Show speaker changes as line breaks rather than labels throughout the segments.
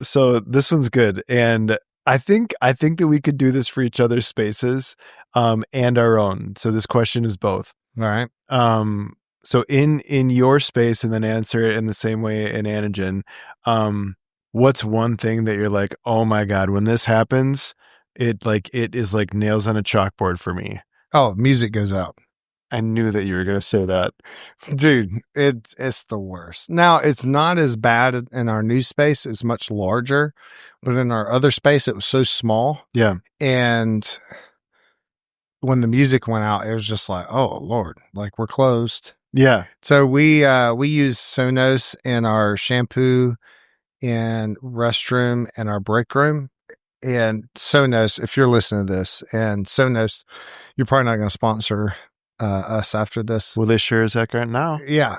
so this one's good, and I think that we could do this for each other's spaces, and our own. So this question is both.
All right.
So in your space, and then answer it in the same way in Anagen. What's one thing that you're like, oh my God, when this happens, it is like nails on a chalkboard for me.
Oh, music goes out.
I knew that you were going to say that.
Dude, it's the worst. Now, it's not as bad in our new space. It's much larger, but in our other space, it was so small.
Yeah.
And when the music went out, it was just like, oh Lord, like we're closed.
Yeah.
So we use Sonos in our shampoo and restroom and our break room. And Sonos, if you're listening to this, and Sonos, you're probably not going to sponsor us after this.
Well, they sure as heck aren't now.
Yeah.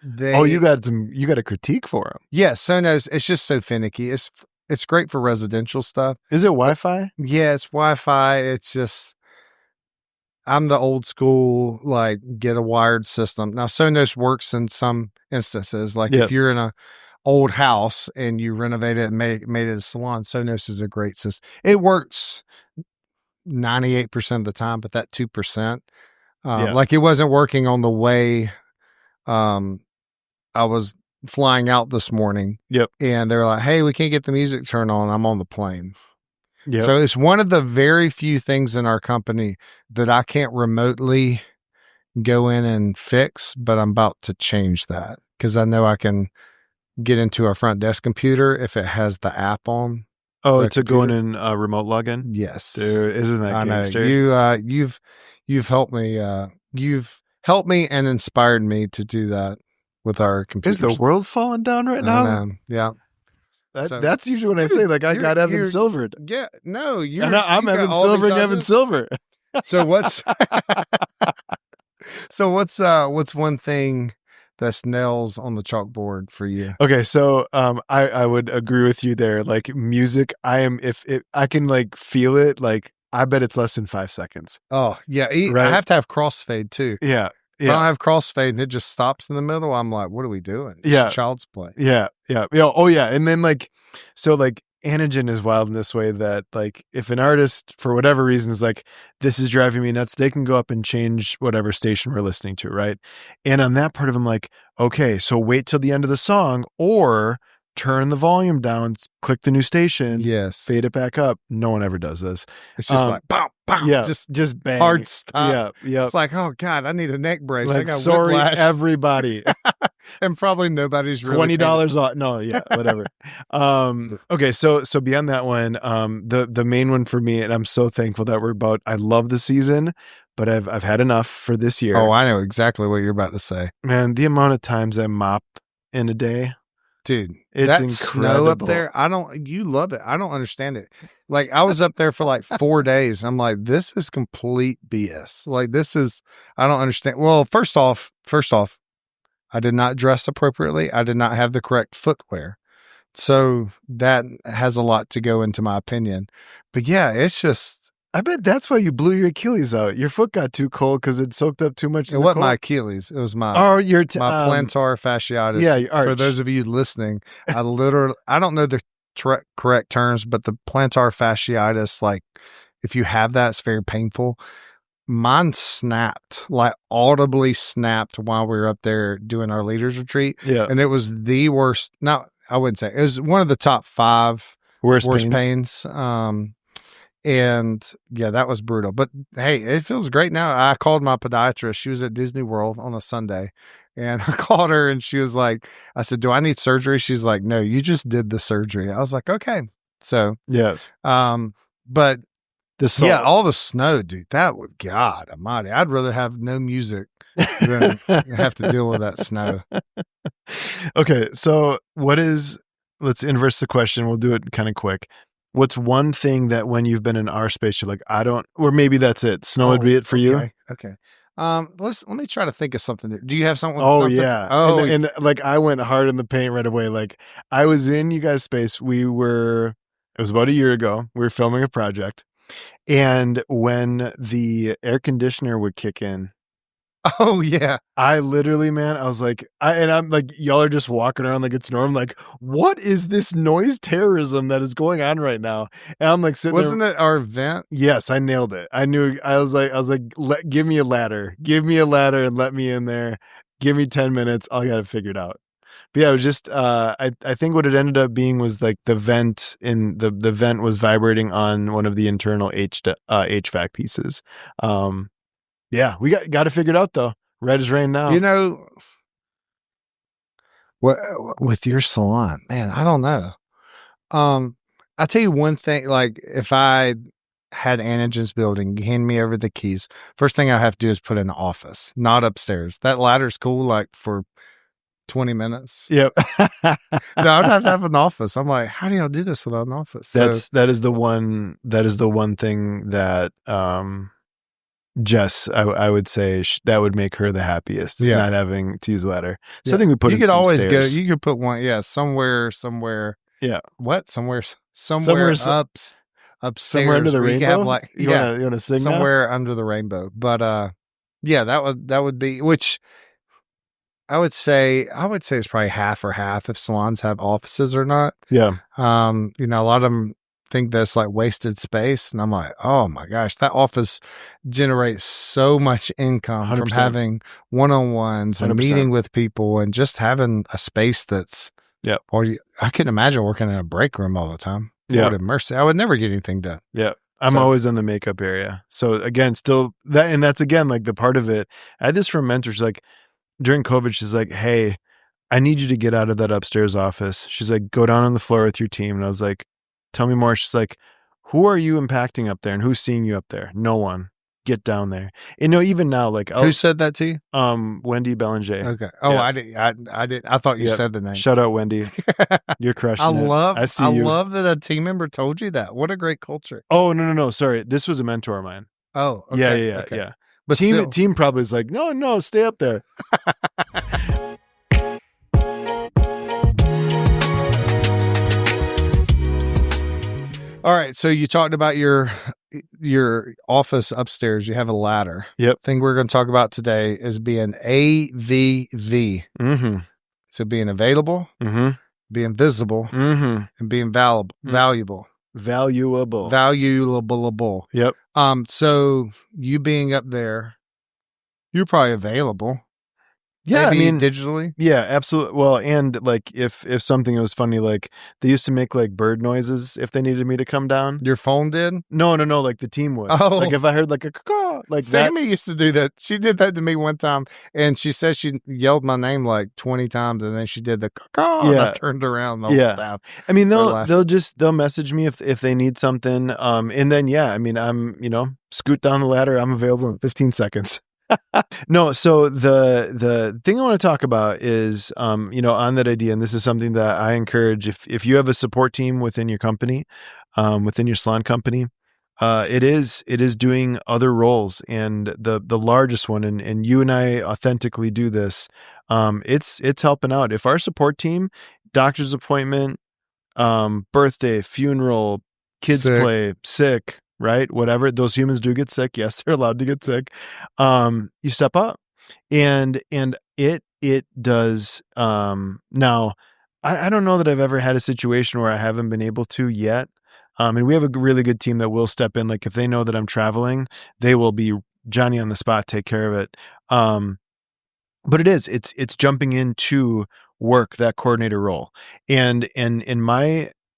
You got a critique for them.
Yeah, Sonos, it's just so finicky. It's great for residential stuff.
Is it Wi-Fi?
Yeah, it's Wi-Fi. It's just, I'm the old school, like, get a wired system. Now, Sonos works in some instances. Like, if you're in a old house and you renovate it and made it a salon, Sonos is a great system. It works 98% of the time, but that 2%, like it wasn't working on the way I was flying out this morning.
Yep.
And they're like, hey, we can't get the music turned on. I'm on the plane.
Yep.
So it's one of the very few things in our company that I can't remotely go in and fix, but I'm about to change that because I know I can get into our front desk computer if it has the app on.
Oh, to go in and remote login?
Yes.
Dude, isn't that gangster?
I know. You've helped me. You've helped me and inspired me to do that with our computers.
Is the world falling down right now?
Yeah.
That's usually when I say, like, I got Evan Silvered.
Yeah. No,
I'm Evan Silver and Evan Silver.
So what's one thing that's nails on the chalkboard for you?
Okay, so I would agree with you there. Like music, if I can like feel it, like I bet it's less than 5 seconds.
Oh yeah,
right?
I have to have crossfade too.
Yeah.
If I don't have crossfade and it just stops in the middle, I'm like, what are we doing? It's child's play.
Yeah. Oh yeah, and then like, so like Anagen is wild in this way that like if an artist for whatever reason is like, this is driving me nuts, they can go up and change whatever station we're listening to, right? And on that part of them, like, okay, so wait till the end of the song or turn the volume down, click the new station, fade it back up. No one ever does this.
It's just like bam, bam,
just bang,
hard stop.
Yeah.
It's like, oh God, I need a neck brace.
Like,
I got
sorry,
whiplash.
Everybody.
And probably nobody's really
$20 off. No, yeah, whatever. Okay, so beyond that one, the main one for me, and I'm so thankful that I love the season, but I've had enough for this year.
Oh, I know exactly what you're about to say.
Man, the amount of times I mop in a day.
Dude,
it's
that
incredible.
Snow up there, you love it. I don't understand it. Like I was up there for like 4 days. I'm like, this is complete BS. Like I don't understand. Well, first off, I did not dress appropriately. I did not have the correct footwear. So that has a lot to go into my opinion. But yeah, it's just,
I bet that's why you blew your Achilles out. Your foot got too cold because it soaked up too much.
It wasn't my Achilles. It was my plantar fasciitis.
Yeah, your arch.
For those of you listening, I don't know the correct terms, but the plantar fasciitis, like if you have that, it's very painful. Mine snapped, like audibly snapped while we were up there doing our leaders retreat.
Yeah.
And it was the worst. No, I wouldn't say it was one of the top 5 worst pains. And yeah, that was brutal. But hey, it feels great now. I called my podiatrist. She was at Disney World on a Sunday. And I called her and she was like, I said, do I need surgery? She's like, no, you just did the surgery. I was like, okay. So,
yes.
But all the snow, dude, that was God almighty. I'd rather have no music than have to deal with that snow.
Okay. So let's inverse the question. We'll do it kind of quick. What's one thing that when you've been in our space, you're like, or maybe that's it. Snow would be it for you.
Okay. Let me try to think of something. Do you have something?
Oh yeah. And like I went hard in the paint right away. Like I was in you guys' space. It was about a year ago. We were filming a project. And when the air conditioner would kick in,
Oh yeah.
I literally, man, I was like, I'm like, y'all are just walking around like it's normal. I'm like, what is this noise terrorism that is going on right now? And I'm like sitting
Wasn't
there.
it our vent?
Yes, I nailed it. I knew. I was like, give me a ladder, and let me in there. Give me 10 minutes. I'll got it figured out. But yeah, it was just. I think what it ended up being was like the vent the vent was vibrating on one of the internal HVAC pieces. Yeah, we got it figured out though. Red as rain now.
You know, what with your salon, man? I don't know. I'll tell you one thing. Like, if I had Anagen's building, you hand me over the keys. First thing I have to do is put in the office, not upstairs. That ladder's cool, like for 20 minutes.
Yep.
No, I'd have to have an office. I'm like, how do y'all do this without an office?
That is the one thing that Jess, I would say that would make her the happiest, is not having to use a ladder. So I think we put
you
in
could
some
always
stairs.
go. You could put one, somewhere.
Yeah.
What? Somewhere upstairs.
Somewhere under the rainbow.
Have like,
you want to sing
somewhere
now?
under the rainbow. But yeah, that would be, which I would say it's probably half or half if salons have offices or not.
Yeah.
You know, a lot of them think that's like wasted space, and I'm like, oh my gosh, that office generates so much income
100%.
from having one-on-ones and
100%.
meeting with people and just having a space that's or I couldn't imagine working in a break room all the time. Lord have mercy, I would never get anything done.
Yeah. I'm always in the makeup area. So again, still that, and that's again like the part of it. I had this from mentors, like during COVID, she's like, hey, I need you to get out of that upstairs office. She's like, go down on the floor with your team. And I was like, tell me more. She's like, who are you impacting up there and who's seeing you up there? No one. Get down there. You know, even now, like,
who said that to you?
Wendy Belanger.
Okay. Oh, yeah. I did. I thought you said the name.
Shout out, Wendy. You're crushing it. I
love that a team member told you that. What a great culture.
Oh, no. Sorry. This was a mentor of mine.
Oh, okay.
Yeah.
But
team probably is like, no, stay up there.
All right, so you talked about your office upstairs. You have a ladder.
Yep.
Thing we're going to talk about today is being AVV.
Mm-hmm.
So being available, being visible, and being valuable. Valuable.
Yep.
So you being up there, you're probably available.
Yeah,
maybe
I mean,
digitally.
Yeah, absolutely. Well, and like if something was funny, like they used to make like bird noises if they needed me to come down.
Your phone did?
No, like the team would.
Oh,
like if I heard like a caw, like
Sammy used to do that. She did that to me one time, and she said she yelled my name like 20 times, and then she did the caw. And I turned around. The whole staff.
I mean, they'll message me if they need something. And then I mean, I'm scoot down the ladder. I'm available in 15 seconds. No, so the thing I want to talk about is, on that idea, and this is something that I encourage if you have a support team within your company, within your salon company, it is doing other roles, and the largest one, and you and I authentically do this. It's helping out. If our support team, doctor's appointment, birthday, funeral, kids play, sick. Right? Whatever. Those humans do get sick. Yes, they're allowed to get sick. You step up, and it does. Now, I don't know that I've ever had a situation where I haven't been able to yet. And we have a really good team that will step in. Like if they know that I'm traveling, they will be Johnny on the spot, take care of it. But it's jumping into work, that coordinator role, and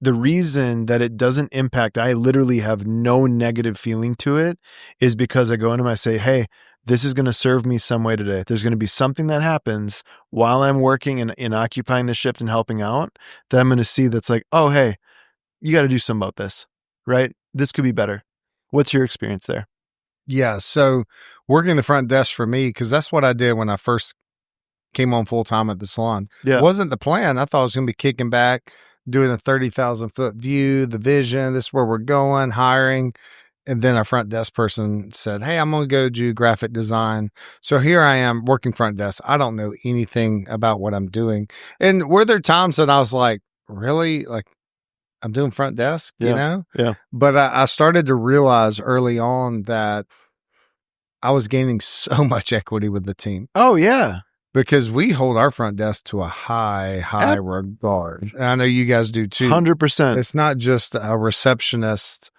the reason that it doesn't impact, I literally have no negative feeling to it, is because I go into I say, hey, this is going to serve me some way today. There's going to be something that happens while I'm working and occupying the shift and helping out that I'm going to see that's like, oh, hey, you got to do something about this, right? This could be better. What's your experience there?
Yeah. So working the front desk for me, because that's what I did when I first came on full time at the salon.
Yeah.
It wasn't the plan. I thought I was going to be kicking back, doing a 30,000 foot view, the vision, this is where we're going, hiring. And then our front desk person said, hey, I'm going to go do graphic design. So here I am working front desk. I don't know anything about what I'm doing. And were there times that I was like, really? Like, I'm doing front desk, you know?
Yeah.
But I started to realize early on that I was gaining so much equity with the team.
Oh, yeah.
Because we hold our front desk to a high regard. And I know you guys do too.
100%.
It's not just a receptionist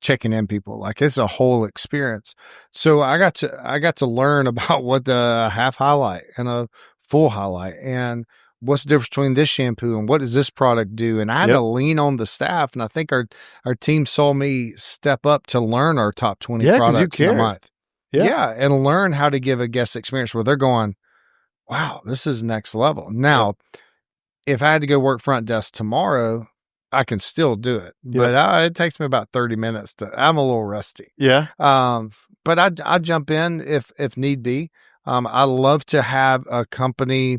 checking in people. Like, it's a whole experience. So I got to learn about what the half highlight and a full highlight, and what's the difference between this shampoo and what does this product do. And I had to lean on the staff, and I think our team saw me step up to learn our top 20 products in a month. Yeah, and learn how to give a guest experience where they're going, wow, this is next level. Now, if I had to go work front desk tomorrow, I can still do it, but it takes me about 30 minutes I'm a little rusty.
Yeah.
But I jump in if need be. I love to have a company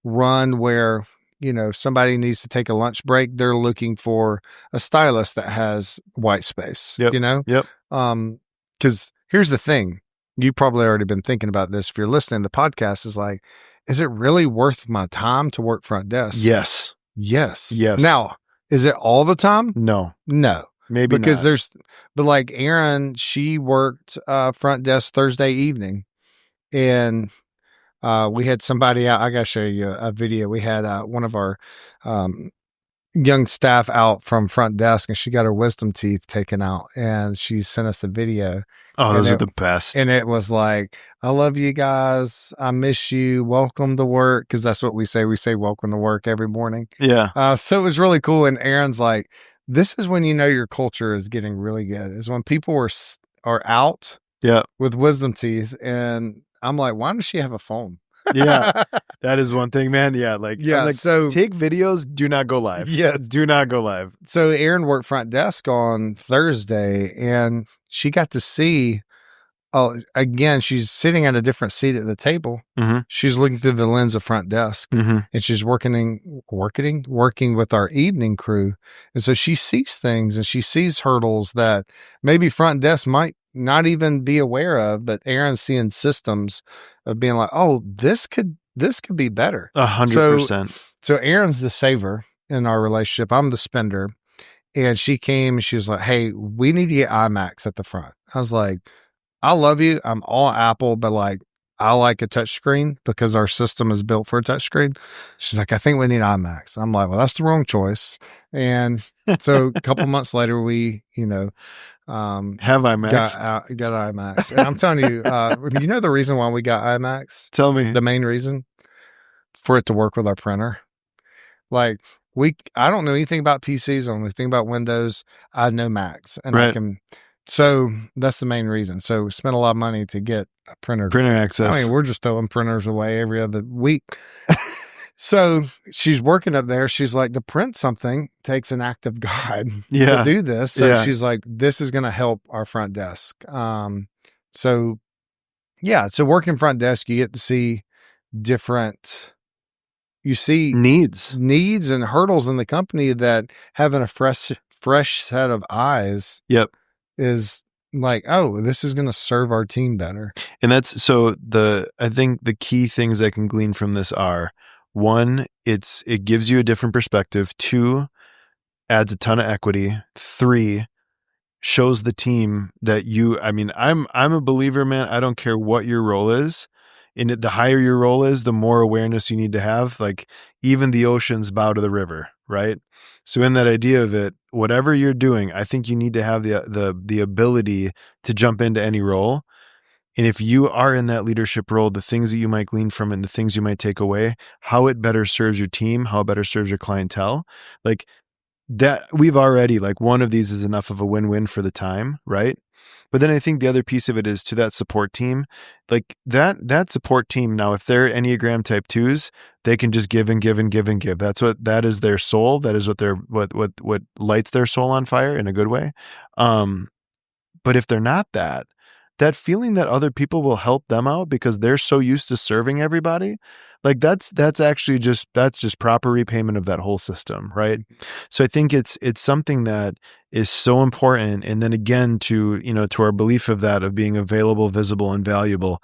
run where, somebody needs to take a lunch break. They're looking for a stylist that has white space,
Yep.
Cause here's the thing. You probably already been thinking about this. If you're listening, the podcast is like, is it really worth my time to work front desk?
Yes.
Now, is it all the time?
No.
Maybe because not. But like Erin, she worked front desk Thursday evening, and we had somebody out. I got to show you a video. We had one of our young staff out from front desk, and she got her wisdom teeth taken out, and she sent us a video.
Oh, those are the best.
And it was like, I love you guys. I miss you. Welcome to work. Cause that's what we say. We say welcome to work every morning.
Yeah.
So it was really cool. And Erin's like, this is when you know your culture is getting really good, is when people are out with wisdom teeth. And I'm like, why does she have a phone?
Yeah, that is one thing, man. Yeah, so take videos, do not go live.
Yeah,
do not go live.
So Erin worked front desk on Thursday, and she got to see. Oh, again, she's sitting at a different seat at the table.
Mm-hmm.
She's looking through the lens of front desk, and she's working with our evening crew, and so she sees things, and she sees hurdles that maybe front desk might not even be aware of, but Erin's seeing systems of being like, oh, this could be better.
100%.
So Erin's the saver in our relationship. I'm the spender. And she came and she was like, hey, we need to get IMAX at the front. I was like, I love you. I'm all Apple, but like, I like a touch screen because our system is built for a touch screen. She's like, I think we need IMAX. I'm like, well, that's the wrong choice. And so a couple months later, we,
have IMAX.
Got IMAX. And I'm telling you, the reason why we got IMAX?
Tell me.
The main reason? For it to work with our printer. Like, I don't know anything about PCs. I don't know anything about Windows. I know Macs. And so that's the main reason. So we spent a lot of money to get a printer
access.
I mean, we're just throwing printers away every other week. So she's working up there. She's like, to print something takes an act of God to do this. So she's like, this is going to help our front desk. So working front desk, you get to see different, needs and hurdles in the company that having a fresh set of eyes is like, oh, this is going to serve our team better.
And that's, I think the key things I can glean from this are, 1, it gives you a different perspective. 2, adds a ton of equity. 3, shows the team that I'm a believer, man. I don't care what your role is. And the higher your role is, the more awareness you need to have. Like, even the oceans bow to the river, right? So in that idea of it, whatever you're doing, I think you need to have the ability to jump into any role. And if you are in that leadership role, the things that you might glean from it and the things you might take away, how it better serves your team, how it better serves your clientele, like that, we've already, like, one of these is enough of a win-win for the time, right? But then I think the other piece of it is to that support team, like that support team. Now, if they're Enneagram type 2s, they can just give and give and give and give. That is their soul. That is what lights their soul on fire in a good way. But if they're not that feeling that other people will help them out because they're so used to serving everybody, like that's just proper repayment of that whole system, right? So I think it's something that is so important. And then again, to our belief of that, of being available, visible, and valuable,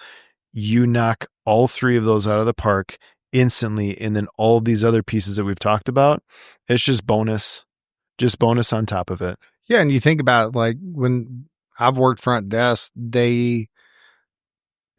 you knock all 3 of those out of the park instantly. And then all these other pieces that we've talked about, it's just bonus on top of it.
Yeah. And you think about, like, when I've worked front desk, they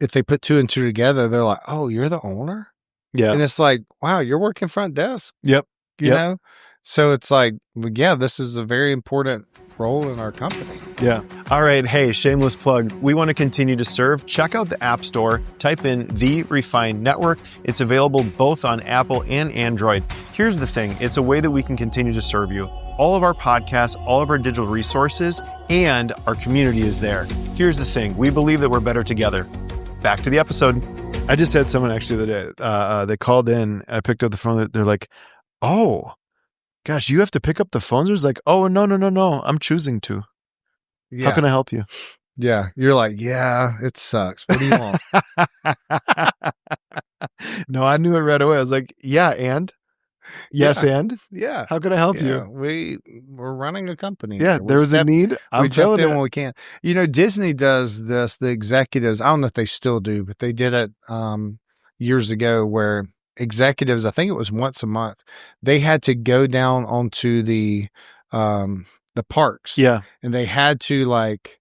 if they put two and two together, they're like, oh, you're the owner?
Yeah.
And it's like, wow, you're working front desk.
Yep.
You know? So it's like, well, yeah, this is a very important role in our company.
Yeah. All right. Hey, shameless plug. We want to continue to serve. Check out the App Store. Type in The Refined Network. It's available both on Apple and Android. Here's the thing. It's a way that we can continue to serve you. All of our podcasts, all of our digital resources, and our community is there. Here's the thing. We believe that we're better together. Back to the episode. I just had someone actually the other day, they called in, and I picked up the phone. They're like, oh, gosh, you have to pick up the phones? It was like, oh, no. I'm choosing to.
Yeah.
How can I help you?
Yeah. You're like, yeah, it sucks. What do you want?
No, I knew it right away. I was like, yeah, and? Yes,
Yeah.
and?
Yeah.
How can I help
Yeah,
you?
we're running a company.
Yeah,
here.
there was a need.
We
I'm
jump
feeling
in
it.
when we can. You know, Disney does this. The executives, I don't know if they still do, but they did it years ago where executives, I think it was once a month, they had to go down onto the parks.
Yeah.
And they had to like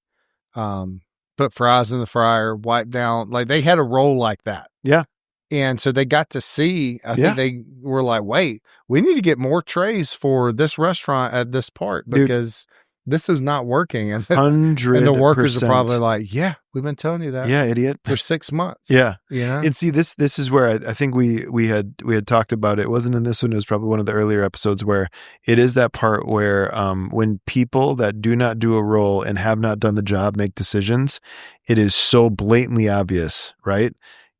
put fries in the fryer, wipe down. Like they had a role like that.
Yeah.
And so they got to see, I
Yeah.
think they were like, wait, we need to get more trays for this restaurant at this park because this is not working. And
100%.
and the workers are probably like, yeah, we've been telling you that.
Yeah, idiot.
For 6 months.
Yeah.
You know?
And see, this is where I think we had talked about it. It wasn't in this one. It was probably one of the earlier episodes where it is that part where when people that do not do a role and have not done the job make decisions, it is so blatantly obvious, right?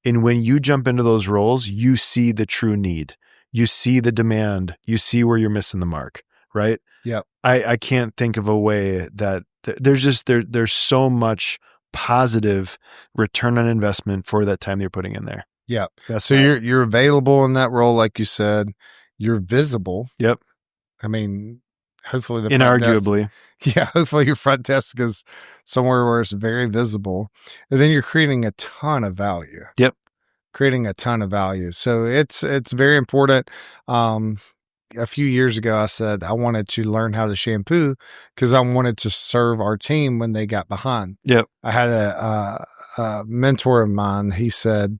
And when you jump into those roles, you see the true need. You see the demand. You see where you're missing the mark, right?
Yeah.
I can't think of a way that there's just there's so much positive return on investment for that time you're putting in there.
Yeah.
That's
So you're available in that role, like you said. You're visible.
Yep.
I mean, hopefully the
Inarguably.
Hopefully your front desk is somewhere where it's very visible. And then you're creating a ton of value.
Yep.
Creating a ton of value. So it's very important. A few years ago, I said I wanted to learn how to shampoo because I wanted to serve our team when they got behind.
Yep.
I had a mentor of mine. He said,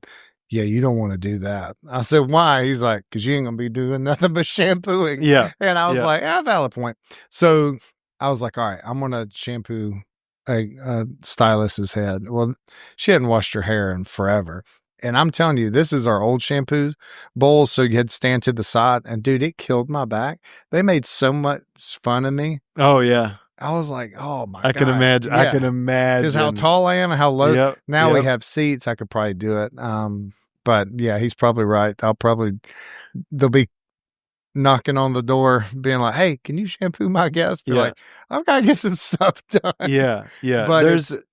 yeah, you don't want to do that. I said, why? He's like, because you ain't going to be doing nothing but shampooing.
Yeah.
And I was like, valid point. So I was like, all right, I'm going to shampoo a stylist's head. Well, she hadn't washed her hair in forever. And I'm telling you, this is our old shampoo bowls. So you had to stand to the side. And dude, it killed my back. They made so much fun of me.
Oh, yeah.
I was like, oh my God.
I can imagine.
Yeah.
I can imagine.
Because how tall I am and how low.
Yep.
Now we have seats. I could probably do it. But yeah, he's probably right. They'll be knocking on the door being like, hey, can you shampoo my guest? Be like, I've got to get some stuff done.
Yeah. Yeah.
But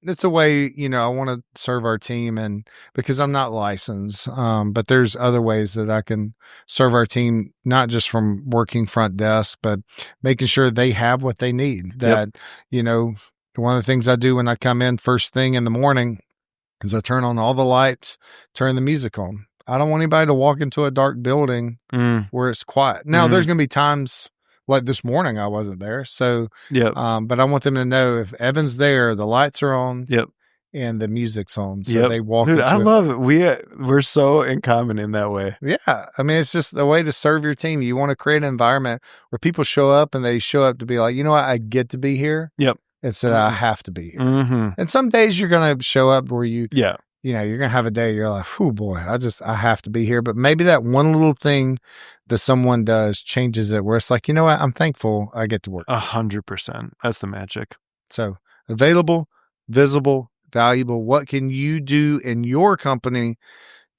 it's a way, I want to serve our team and because I'm not licensed, but there's other ways that I can serve our team, not just from working front desk, but making sure they have what they need. That, one of the things I do when I come in first thing in the morning is I turn on all the lights, turn the music on. I don't want anybody to walk into a dark building where it's quiet. Now, there's going to be times like this morning I wasn't there. So, but I want them to know if Evan's there, the lights are on and the music's on. So they walk
Dude, I love it. We're so in common in that way.
Yeah. I mean, it's just a way to serve your team. You want to create an environment where people show up and they show up to be like, you know what? I get to be here.
Yep.
Instead of I have to be here. Mm-hmm. And some days you're going to show up where you're going to have a day you're like, oh boy, I have to be here. But maybe that one little thing that someone does changes it where it's like, you know what? I'm thankful I get to work.
100%. That's the magic.
So available, visible, valuable. What can you do in your company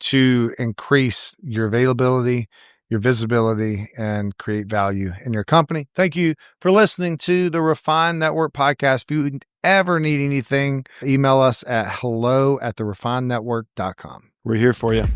to increase your availability, your visibility, and create value in your company? Thank you for listening to the Refined Network podcast. If you ever need anything, email us at hello@therefinednetwork.com.
We're here for you.